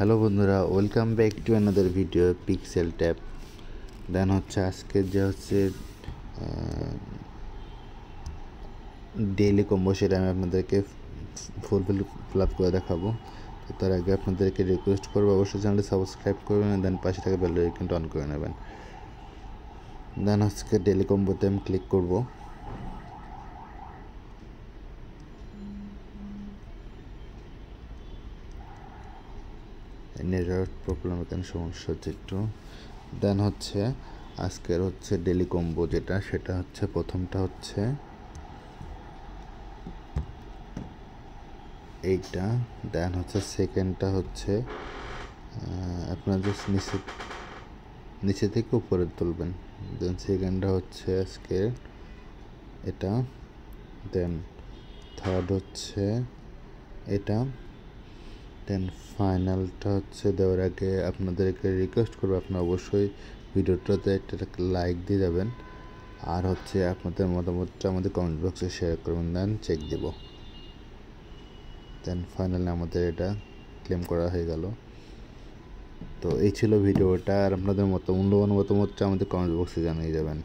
Hello বন্ধুরা, welcome back to another video pixel tap. Then হচ্ছে আজকে যে হচ্ছে ডেইলি কম্বো সেটা আমি আপনাদেরকে ফুল আপ করে দেখাবো। তো তার আগে আপনাদেরকে রিকোয়েস্ট করবো অবশ্যই চ্যানেলটি সাবস্ক্রাইব করবেন, দেন পাশে থাকা বেল আইকনটা অন করে নেবেন। দেন আজকে ডেইলি কম্বোতে আমি ক্লিক করব। নেটওয়ার্ক প্রবলেম এখানে সমস্যা হচ্ছে একটু। দেন হচ্ছে আজকের হচ্ছে ডেইলি কম্বো সেটা হচ্ছে প্রথমটা হচ্ছে এইটা। দেন হচ্ছে সেকেন্ডটা হচ্ছে আপনার জাস্ট নিচে থেকে উপরে তুলবেন। দেন সেকেন্ডটা হচ্ছে আজকে এটা। দেন থার্ড হচ্ছে এটা। দেন ফাইনালটা হচ্ছে দেওয়ার আগে আপনাদেরকে রিকোয়েস্ট করবো আপনারা অবশ্যই ভিডিওটাতে একটা লাইক দিয়ে যাবেন, আর হচ্ছে আপনাদের মতামতটা আমাদের কমেন্ট বক্সে শেয়ার করবেন, দেন চেক দেব। দেন ফাইনালি আমাদের এটা ক্লেম করা হয়ে গেল। তো এই ছিল ভিডিওটা, আর আপনাদের মূল্যবান মতামতটা আমাদের কমেন্ট বক্সে জানিয়ে যাবেন।